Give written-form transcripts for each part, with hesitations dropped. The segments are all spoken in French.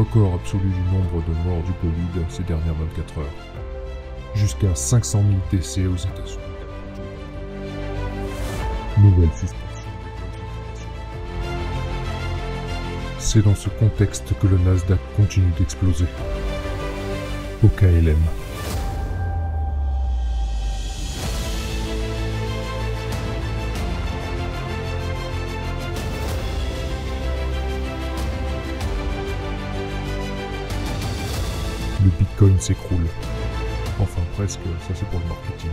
record absolu du nombre de morts du Covid ces dernières 24 heures. Jusqu'à 500 000 décès aux États-Unis. Nouvelle suspension. C'est dans ce contexte que le Nasdaq continue d'exploser. Au KLM. Le Bitcoin s'écroule. Enfin presque, ça c'est pour le marketing.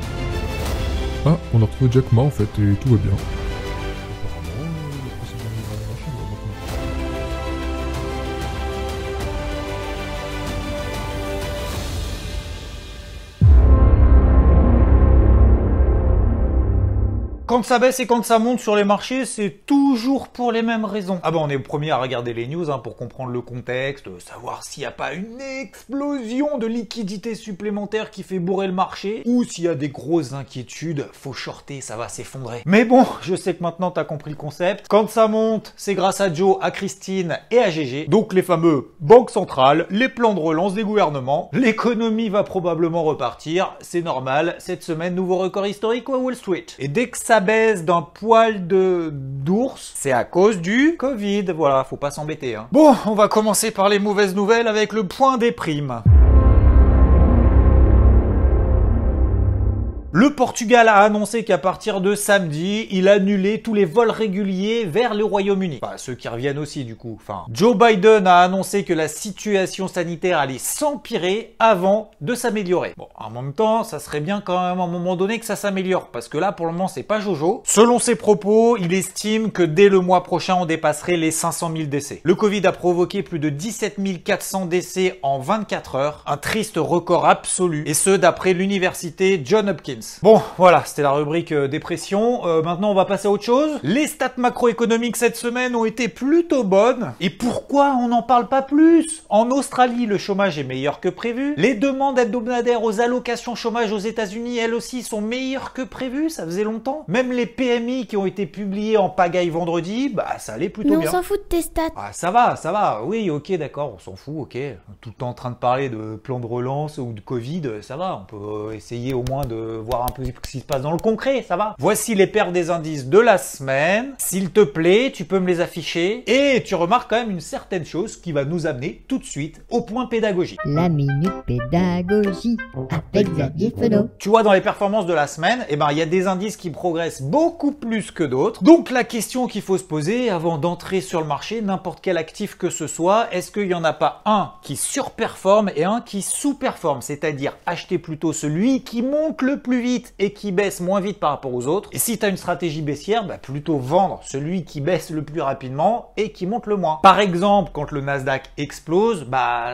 Ah, on a retrouvé Jack Ma en fait, et tout va bien. Apparemment, le précédent niveau de marché va maintenant. Quand ça baisse et quand ça monte sur les marchés, c'est toujours pour les mêmes raisons. Ah bah on est le premier à regarder les news pour comprendre le contexte, savoir s'il n'y a pas une explosion de liquidité supplémentaire qui fait bourrer le marché, ou s'il y a des grosses inquiétudes, faut shorter, ça va s'effondrer. Mais bon, je sais que maintenant t'as compris le concept. Quand ça monte, c'est grâce à Joe, à Christine et à GG. Donc les fameux banques centrales, les plans de relance des gouvernements. L'économie va probablement repartir, c'est normal. Cette semaine, nouveau record historique à Wall Street. Et dès que ça baisse d'un poil d'ours, c'est à cause du Covid. Voilà, faut pas s'embêter. Bon, on va commencer par les mauvaises nouvelles avec le point des primes. Le Portugal a annoncé qu'à partir de samedi, il annulait tous les vols réguliers vers le Royaume-Uni. Enfin, ceux qui reviennent aussi, du coup. Enfin, Joe Biden a annoncé que la situation sanitaire allait s'empirer avant de s'améliorer. Bon, en même temps, ça serait bien quand même à un moment donné que ça s'améliore, parce que là, pour le moment, c'est pas Jojo. Selon ses propos, il estime que dès le mois prochain, on dépasserait les 500 000 décès. Le Covid a provoqué plus de 17 400 décès en 24 heures, un triste record absolu, et ce, d'après l'université Johns Hopkins. Bon, voilà, c'était la rubrique dépression. Maintenant, on va passer à autre chose. Les stats macroéconomiques cette semaine ont été plutôt bonnes. Et pourquoi on n'en parle pas plus? En Australie, le chômage est meilleur que prévu. Les demandes hebdomadaires aux allocations chômage aux États-Unis, elles aussi, sont meilleures que prévu. Ça faisait longtemps. Même les PMI qui ont été publiés en pagaille vendredi, bah, ça allait plutôt bien. Mais on s'en fout de tes stats. Ah, ça va. Oui, ok, d'accord, on s'en fout, ok. Tout le temps en train de parler de plan de relance ou de Covid, ça va. On peut essayer au moins de voir un peu ce qui se passe dans le concret, ça va. Voici les paires des indices de la semaine. S'il te plaît, tu peux me les afficher. Et tu remarques quand même une certaine chose qui va nous amener tout de suite au point pédagogique. La minute pédagogie avec Xavier Fenot. Tu vois, dans les performances de la semaine, il y a des indices qui progressent beaucoup plus que d'autres. Donc la question qu'il faut se poser avant d'entrer sur le marché, n'importe quel actif que ce soit, est-ce qu'il n'y en a pas un qui surperforme et un qui sous-performe? C'est-à-dire acheter plutôt celui qui monte le plus vite et qui baisse moins vite par rapport aux autres. Et si tu as une stratégie baissière, plutôt vendre celui qui baisse le plus rapidement et qui monte le moins. Par exemple, quand le Nasdaq explose,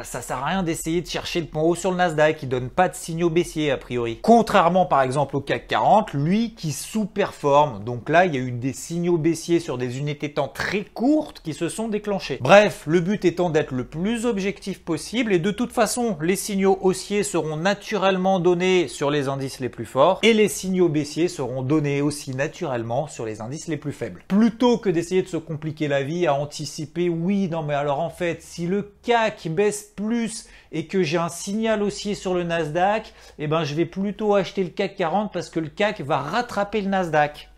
ça sert à rien d'essayer de chercher le point haut sur le Nasdaq, il donne pas de signaux baissiers a priori. Contrairement par exemple au CAC 40, lui qui sous-performe. Donc là, il y a eu des signaux baissiers sur des unités de temps très courtes qui se sont déclenchés. Bref, le but étant d'être le plus objectif possible et de toute façon, les signaux haussiers seront naturellement donnés sur les indices les plus forts et les signaux baissiers seront donnés aussi naturellement sur les indices les plus faibles. Plutôt que d'essayer de se compliquer la vie à anticiper, oui, non mais alors en fait, si le CAC baisse plus et que j'ai un signal haussier sur le Nasdaq, je vais plutôt acheter le CAC 40 parce que le CAC va rattraper le Nasdaq.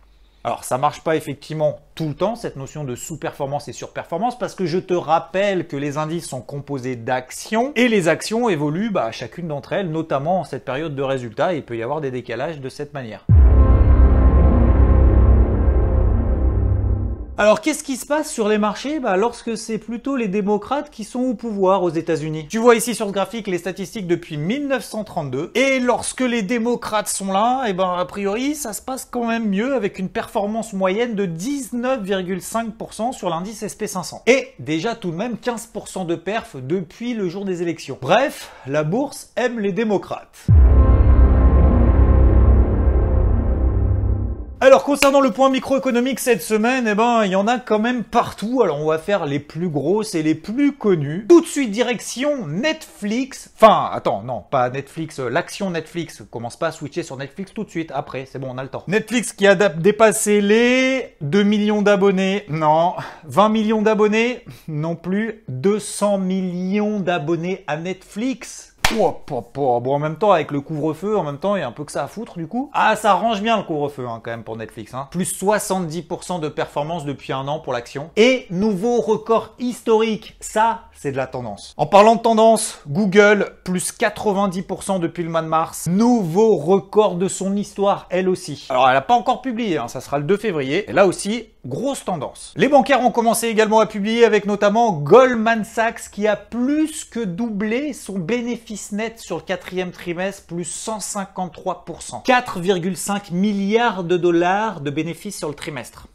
Alors, ça marche pas effectivement tout le temps, cette notion de sous-performance et surperformance, parce que je te rappelle que les indices sont composés d'actions, et les actions évoluent, chacune d'entre elles, notamment en cette période de résultats, et il peut y avoir des décalages de cette manière. Alors, qu'est-ce qui se passe sur les marchés lorsque c'est plutôt les démocrates qui sont au pouvoir aux États-Unis? Tu vois ici sur ce graphique les statistiques depuis 1932. Et lorsque les démocrates sont là, a priori, ça se passe quand même mieux avec une performance moyenne de 19,5% sur l'indice SP500. Et déjà tout de même 15% de perf depuis le jour des élections. Bref, la bourse aime les démocrates. Alors concernant le point microéconomique cette semaine, eh ben, il y en a quand même partout. Alors, on va faire les plus grosses et les plus connues. Tout de suite, direction Netflix. Enfin, attends, non, pas Netflix, l'action Netflix. Commence pas à switcher sur Netflix tout de suite. Après, c'est bon, on a le temps. Netflix qui a dépassé les 2 millions d'abonnés. Non. 20 millions d'abonnés. Non plus. 200 millions d'abonnés à Netflix. Oh, bon, en même temps, avec le couvre-feu, en même temps, il y a un peu que ça à foutre, du coup. Ah, ça arrange bien le couvre-feu, hein, quand même, pour Netflix, hein. Plus 70% de performance depuis un an pour l'action. Et nouveau record historique. Ça, c'est de la tendance. En parlant de tendance, Google, plus 90% depuis le mois de mars. Nouveau record de son histoire, elle aussi. Alors, elle n'a pas encore publié, hein, ça sera le 2 février. Et là aussi, grosse tendance. Les bancaires ont commencé également à publier avec notamment Goldman Sachs qui a plus que doublé son bénéfice net sur le 4e trimestre, plus 153%. 4,5 milliards de dollars de bénéfices sur le trimestre.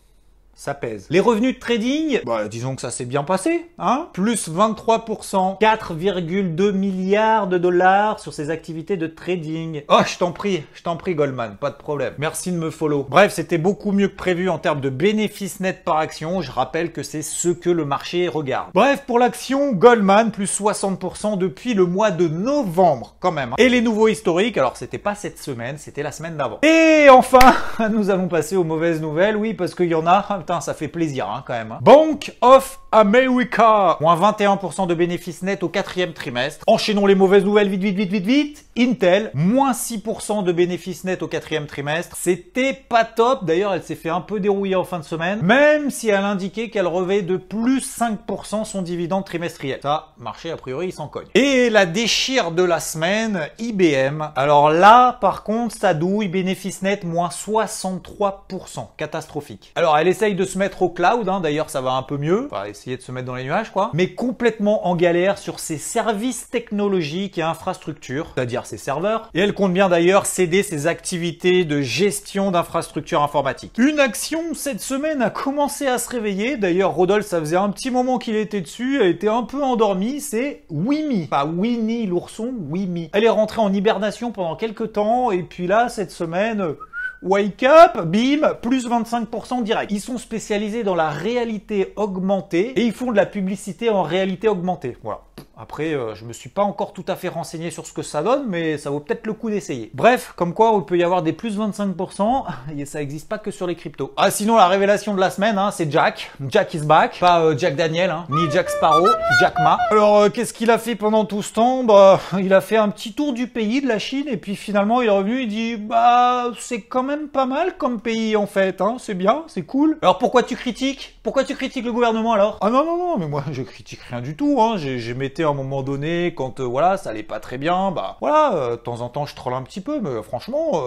Ça pèse. Les revenus de trading, bah, disons que ça s'est bien passé, hein. Plus 23%, 4,2 milliards de dollars sur ses activités de trading. Oh, je t'en prie, Goldman, pas de problème. Merci de me follow. Bref, c'était beaucoup mieux que prévu en termes de bénéfices nets par action. Je rappelle que c'est ce que le marché regarde. Bref, pour l'action, Goldman, plus 60% depuis le mois de novembre, quand même. Et les nouveaux historiques, alors c'était pas cette semaine, c'était la semaine d'avant. Et enfin, nous allons passer aux mauvaises nouvelles, oui, parce qu'il y en a... Ça fait plaisir hein, quand même. Hein. Bank of America, moins 21% de bénéfices nets au 4e trimestre. Enchaînons les mauvaises nouvelles vite. Intel, moins 6% de bénéfices nets au 4e trimestre. C'était pas top. D'ailleurs, elle s'est fait un peu dérouiller en fin de semaine, même si elle indiquait qu'elle revêt de plus 5% son dividende trimestriel. Ça, marché a priori, il s'en cogne. Et la déchire de la semaine, IBM. Alors là, par contre, ça douille, bénéfices nets, moins 63%. Catastrophique. Alors, elle essaye de se mettre au cloud, hein. D'ailleurs ça va un peu mieux, on va essayer de se mettre dans les nuages quoi, mais complètement en galère sur ses services technologiques et infrastructures, c'est-à-dire ses serveurs, et elle compte bien d'ailleurs céder ses activités de gestion d'infrastructures informatiques. Une action cette semaine a commencé à se réveiller, d'ailleurs Rodolphe ça faisait un petit moment qu'il était dessus, elle était un peu endormie, c'est Wimi, pas Winnie l'ourson, Wimi. Elle est rentrée en hibernation pendant quelques temps, et puis là cette semaine... Wake up, bim, plus 25% direct. Ils sont spécialisés dans la réalité augmentée et ils font de la publicité en réalité augmentée. Voilà. Après, je me suis pas encore tout à fait renseigné sur ce que ça donne, mais ça vaut peut-être le coup d'essayer. Bref, comme quoi, il peut y avoir des plus 25%, et ça n'existe pas que sur les cryptos. Ah, sinon, la révélation de la semaine, hein, c'est Jack. Jack is back. Pas Jack Daniel, hein, ni Jack Sparrow, Jack Ma. Alors, qu'est-ce qu'il a fait pendant tout ce temps? Bah, il a fait un petit tour du pays, de la Chine, et puis finalement, il est revenu, il dit, bah, c'est quand même pas mal comme pays, en fait, hein, c'est bien, c'est cool. Alors, pourquoi tu critiques? Pourquoi tu critiques le gouvernement, alors? Ah non, mais moi, je critique rien du tout, hein, j'ai metté à un moment donné, quand voilà, ça allait pas très bien, bah voilà, de temps en temps je troll un petit peu, mais franchement,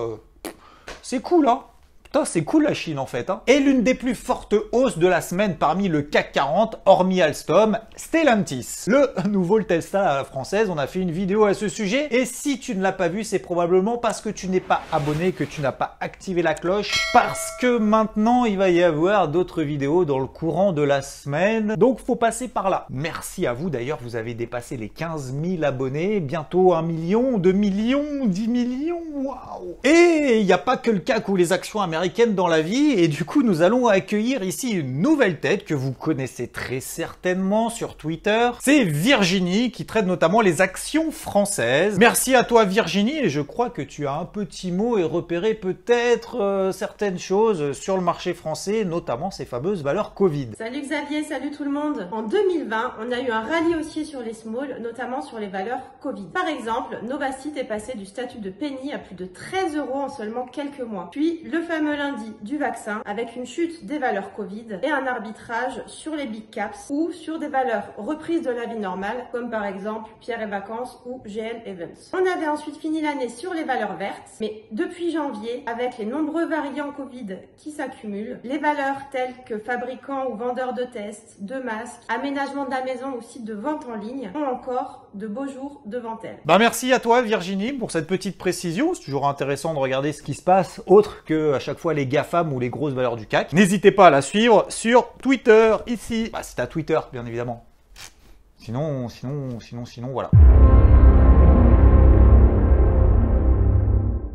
c'est cool, hein. Putain, c'est cool la Chine en fait. Hein. Et l'une des plus fortes hausses de la semaine parmi le CAC 40, hormis Alstom, Stellantis. Le nouveau Tesla à la française, on a fait une vidéo à ce sujet. Et si tu ne l'as pas vu, c'est probablement parce que tu n'es pas abonné, que tu n'as pas activé la cloche. Parce que maintenant, il va y avoir d'autres vidéos dans le courant de la semaine. Donc, faut passer par là. Merci à vous d'ailleurs, vous avez dépassé les 15 000 abonnés. Bientôt 1 million, 2 millions, 10 millions. Waouh! Et il n'y a pas que le CAC ou les actions américaines dans la vie, et du coup nous allons accueillir ici une nouvelle tête que vous connaissez très certainement sur Twitter. C'est Virginie qui traite notamment les actions françaises. Merci à toi Virginie, et je crois que tu as un petit mot et repéré peut-être certaines choses sur le marché français, notamment ces fameuses valeurs Covid. Salut Xavier, salut tout le monde. En 2020, on a eu un rallye haussier sur les smalls, notamment sur les valeurs Covid. Par exemple, Novacite est passé du statut de penny à plus de 13 € en seulement quelques mois. Puis le fameux lundi du vaccin avec une chute des valeurs Covid et un arbitrage sur les big caps ou sur des valeurs reprises de la vie normale comme par exemple Pierre et Vacances ou GL Events. On avait ensuite fini l'année sur les valeurs vertes, mais depuis janvier, avec les nombreux variants Covid qui s'accumulent, les valeurs telles que fabricants ou vendeurs de tests, de masques, aménagement de la maison ou sites de vente en ligne ont encore de beaux jours devant elles. Bah merci à toi Virginie pour cette petite précision, c'est toujours intéressant de regarder ce qui se passe autre que à chaque fois les GAFAM ou les grosses valeurs du CAC. N'hésitez pas à la suivre sur Twitter, ici. Bah c'est à Twitter, bien évidemment. Sinon, voilà.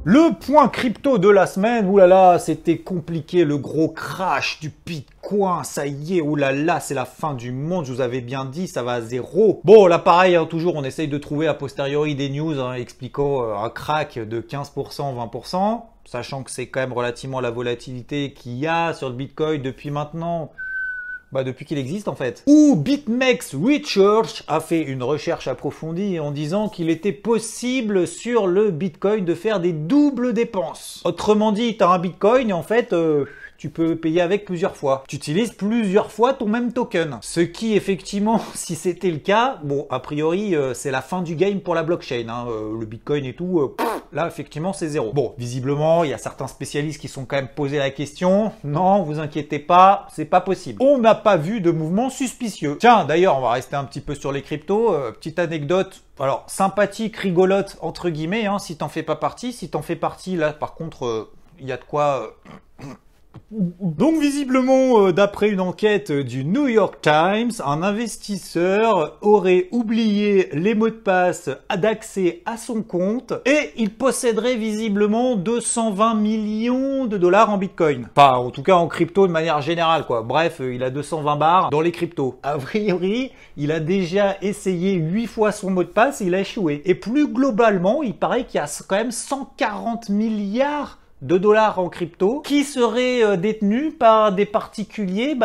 Le point crypto de la semaine, oulala, c'était compliqué, le gros crash du Bitcoin, ça y est, oulala, c'est la fin du monde, je vous avais bien dit, ça va à zéro. Bon, là pareil, hein, toujours on essaye de trouver a posteriori des news expliquant un crack de 15%, 20%, sachant que c'est quand même relativement la volatilité qu'il y a sur le Bitcoin depuis maintenant. Depuis qu'il existe en fait. Ou BitMEX Research a fait une recherche approfondie en disant qu'il était possible sur le Bitcoin de faire des doubles dépenses. Autrement dit, tu as un Bitcoin et en fait, tu peux payer avec plusieurs fois. Tu utilises plusieurs fois ton même token. Ce qui, effectivement, si c'était le cas, bon, a priori, c'est la fin du game pour la blockchain. Hein. Le Bitcoin et tout, là, effectivement, c'est zéro. Bon, visiblement, il y a certains spécialistes qui sont quand même posé la question. Non, vous inquiétez pas, c'est pas possible. On n'a pas vu de mouvement suspicieux. Tiens, d'ailleurs, on va rester un petit peu sur les cryptos. Petite anecdote. Alors, sympathique, rigolote, entre guillemets, hein, si t'en fais pas partie. Si t'en fais partie, là, par contre, il y a de quoi... Donc visiblement, d'après une enquête du New York Times, un investisseur aurait oublié les mots de passe d'accès à son compte et il posséderait visiblement 220 millions de dollars en Bitcoin. Enfin, en tout cas en crypto de manière générale, quoi. Bref, il a 220 bars dans les cryptos. A priori, il a déjà essayé 8 fois son mot de passe et il a échoué. Et plus globalement, il paraît qu'il y a quand même 140 milliards de dollars en crypto qui seraient détenus par des particuliers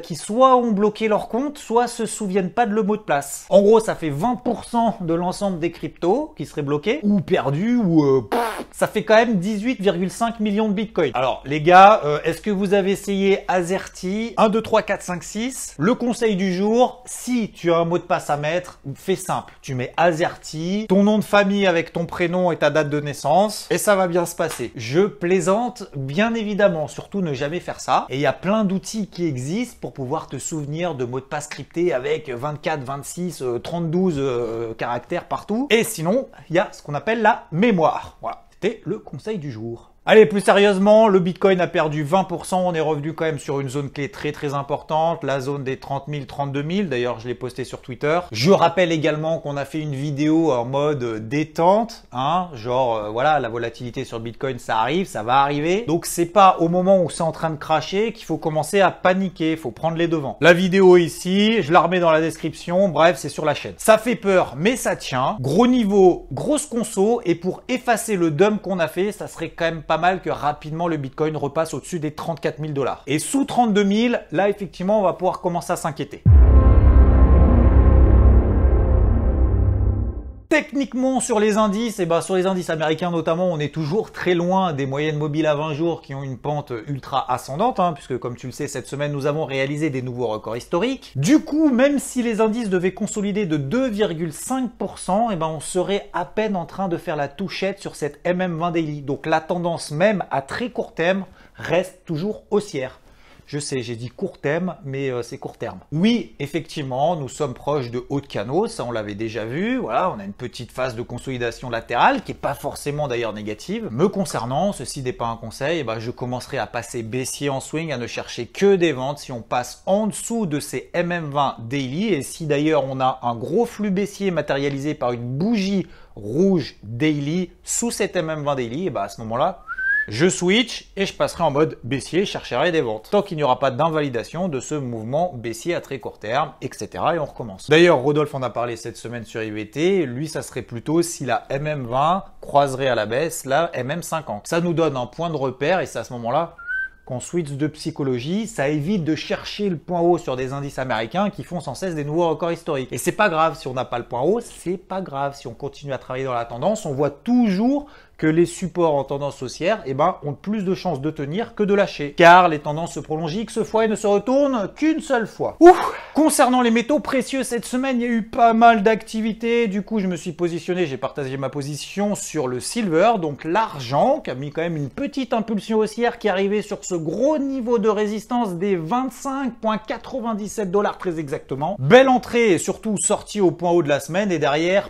qui soit ont bloqué leur compte, soit se souviennent pas de le mot de passe. En gros, ça fait 20% de l'ensemble des cryptos qui seraient bloqués ou perdus ou ça fait quand même 18,5 millions de bitcoins. Alors les gars, est-ce que vous avez essayé Azerty 1, 2, 3, 4, 5, 6? Le conseil du jour, si tu as un mot de passe à mettre, fais simple. Tu mets Azerty, ton nom de famille avec ton prénom et ta date de naissance et ça va bien se passer. Je plaisante, bien évidemment, surtout ne jamais faire ça. Et il y a plein d'outils qui existent pour pouvoir te souvenir de mots de passe cryptés avec 24, 26, 32 caractères partout. Et sinon, il y a ce qu'on appelle la mémoire. Voilà, c'était le conseil du jour. Allez, plus sérieusement, le Bitcoin a perdu 20%, on est revenu quand même sur une zone clé très importante, la zone des 30 000, 32 000, d'ailleurs je l'ai posté sur Twitter. Je rappelle également qu'on a fait une vidéo en mode détente, hein, genre voilà, la volatilité sur le Bitcoin ça arrive, ça va arriver. Donc c'est pas au moment où c'est en train de cracher qu'il faut commencer à paniquer, il faut prendre les devants. La vidéo est ici, je la remets dans la description, bref c'est sur la chaîne. Ça fait peur mais ça tient, gros niveau, grosse conso et pour effacer le dump qu'on a fait, ça serait quand même pas mal que rapidement le Bitcoin repasse au-dessus des 34 000 $. Et sous 32 000, là effectivement on va pouvoir commencer à s'inquiéter. Techniquement sur les indices, et sur les indices américains notamment, on est toujours très loin des moyennes mobiles à 20 jours qui ont une pente ultra ascendante, hein, puisque comme tu le sais, cette semaine nous avons réalisé des nouveaux records historiques. Du coup, même si les indices devaient consolider de 2,5%, on serait à peine en train de faire la touchette sur cette MM20 Daily. Donc la tendance même à très court terme reste toujours haussière. Je sais, j'ai dit court terme, mais c'est court terme. Oui, effectivement, nous sommes proches de hauts de canaux, ça on l'avait déjà vu. Voilà, on a une petite phase de consolidation latérale qui n'est pas forcément d'ailleurs négative. Me concernant, ceci n'est pas un conseil, je commencerai à passer baissier en swing, à ne chercher que des ventes si on passe en dessous de ces MM20 daily. Et si d'ailleurs on a un gros flux baissier matérialisé par une bougie rouge daily sous cette MM20 daily, à ce moment-là, je switch et je passerai en mode baissier, je chercherai des ventes. Tant qu'il n'y aura pas d'invalidation de ce mouvement baissier à très court terme, etc. Et on recommence. D'ailleurs, Rodolphe en a parlé cette semaine sur IVT. Lui, ça serait plutôt si la MM20 croiserait à la baisse la MM50. Ça nous donne un point de repère et c'est à ce moment-là qu'on switch de psychologie, ça évite de chercher le point haut sur des indices américains qui font sans cesse des nouveaux records historiques. Et c'est pas grave si on n'a pas le point haut, c'est pas grave si on continue à travailler dans la tendance, on voit toujours que les supports en tendance haussière ont plus de chances de tenir que de lâcher. Car les tendances se prolongent X fois et ne se retournent qu'une seule fois. Concernant les métaux précieux, cette semaine, il y a eu pas mal d'activités. Du coup, je me suis positionné, j'ai partagé ma position sur le silver, donc l'argent, qui a mis quand même une petite impulsion haussière qui est arrivée sur ce gros niveau de résistance des 25,97 $ très exactement. Belle entrée et surtout sortie au point haut de la semaine et derrière...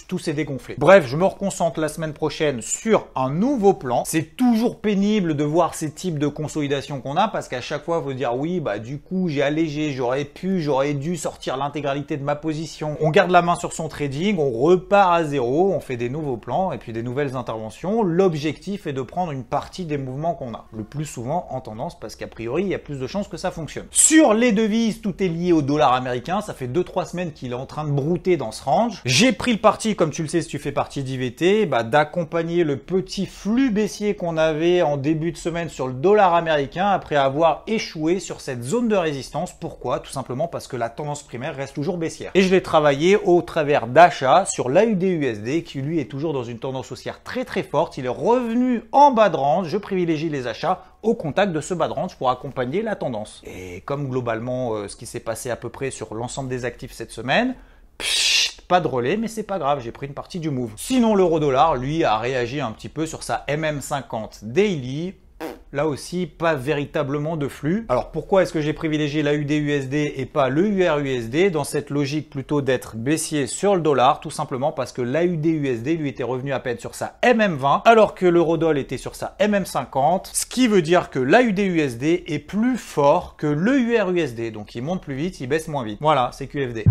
tout s'est dégonflé. Bref, je me reconcentre la semaine prochaine sur un nouveau plan. C'est toujours pénible de voir ces types de consolidation qu'on a parce qu'à chaque fois, il faut dire oui, bah du coup, j'ai allégé, j'aurais dû sortir l'intégralité de ma position. On garde la main sur son trading, on repart à zéro, on fait des nouveaux plans et puis des nouvelles interventions. L'objectif est de prendre une partie des mouvements qu'on a, le plus souvent en tendance parce qu'a priori, il y a plus de chances que ça fonctionne. Sur les devises, tout est lié au dollar américain. Ça fait 2-3 semaines qu'il est en train de brouter dans ce range. J'ai pris le parti, comme tu le sais si tu fais partie d'IVT, d'accompagner le petit flux baissier qu'on avait en début de semaine sur le dollar américain après avoir échoué sur cette zone de résistance. Pourquoi? Tout simplement parce que la tendance primaire reste toujours baissière. Et je l'ai travaillé au travers d'achats sur l'AUD-USD qui lui est toujours dans une tendance haussière très très forte. Il est revenu en bas de range. Je privilégie les achats au contact de ce bas de range pour accompagner la tendance. Et comme globalement ce qui s'est passé à peu près sur l'ensemble des actifs cette semaine, pas de relais, mais c'est pas grave, j'ai pris une partie du move. Sinon, l'euro-dollar, lui, a réagi un petit peu sur sa MM50 daily. Là aussi, pas véritablement de flux. Alors pourquoi est-ce que j'ai privilégié l'AUD-USD et pas le UR-USD dans cette logique plutôt d'être baissier sur le dollar? Tout simplement parce que l'AUD-USD lui était revenu à peine sur sa MM20 alors que l'euro-dollar était sur sa MM50. Ce qui veut dire que l'AUD-USD est plus fort que le UR-USD. Donc il monte plus vite, il baisse moins vite. Voilà, c'est QFD.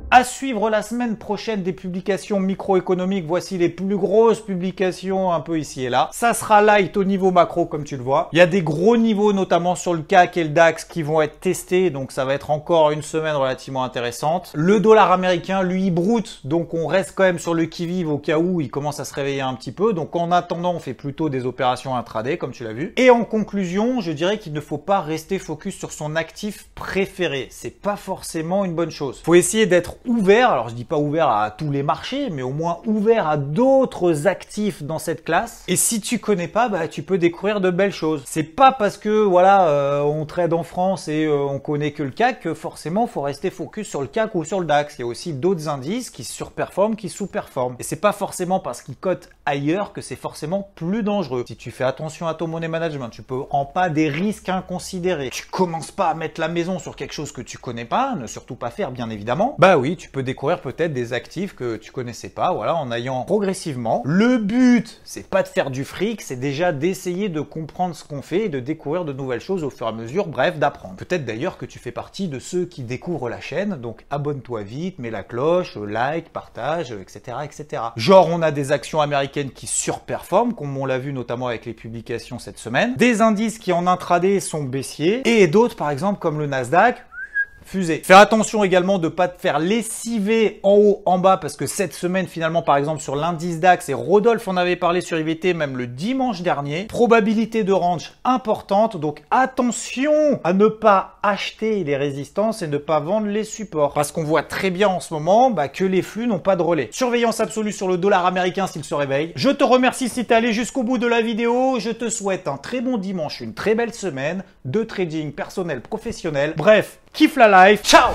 À suivre la semaine prochaine des publications microéconomiques. Voici les plus grosses publications un peu ici et là. Ça sera light au niveau macro comme tu le vois. Il y a des gros niveaux notamment sur le CAC et le DAX qui vont être testés. Donc ça va être encore une semaine relativement intéressante. Le dollar américain lui il broute. Donc on reste quand même sur le qui-vive au cas où il commence à se réveiller un petit peu. Donc en attendant on fait plutôt des opérations intraday comme tu l'as vu. Et en conclusion je dirais qu'il ne faut pas rester focus sur son actif préféré. C'est pas forcément une bonne chose. Faut essayer d'être ouvert, alors je dis pas ouvert à tous les marchés, mais au moins ouvert à d'autres actifs dans cette classe. Et si tu connais pas, tu peux découvrir de belles choses. C'est pas parce que voilà, on trade en France et on connaît que le CAC que forcément faut rester focus sur le CAC ou sur le DAX. Il y a aussi d'autres indices qui surperforment, qui sous-performent. Et c'est pas forcément parce qu'ils cotent ailleurs que c'est forcément plus dangereux. Si tu fais attention à ton money management, tu peux en pas des risques inconsidérés. Tu commences pas à mettre la maison sur quelque chose que tu connais pas, ne surtout pas faire bien évidemment. Bah oui, tu peux découvrir peut-être des actifs que tu connaissais pas, voilà, en ayant progressivement. Le but, c'est pas de faire du fric, c'est déjà d'essayer de comprendre ce qu'on fait et de découvrir de nouvelles choses au fur et à mesure, bref, d'apprendre. Peut-être d'ailleurs que tu fais partie de ceux qui découvrent la chaîne, donc abonne-toi vite, mets la cloche, like, partage, etc., etc. Genre, on a des actions américaines qui surperforment, comme on l'a vu notamment avec les publications cette semaine, des indices qui en intraday sont baissiers, et d'autres, par exemple, comme le Nasdaq, fusée. Fais attention également de pas te faire lessiver en haut, en bas, parce que cette semaine, finalement, par exemple, sur l'indice DAX, et Rodolphe en avait parlé sur IVT même le dimanche dernier, probabilité de range importante, donc attention à ne pas acheter les résistances et ne pas vendre les supports, parce qu'on voit très bien en ce moment que les flux n'ont pas de relais. Surveillance absolue sur le dollar américain s'il se réveille. Je te remercie si tu es allé jusqu'au bout de la vidéo, je te souhaite un très bon dimanche, une très belle semaine de trading personnel, professionnel, bref, kiffe la life, ciao!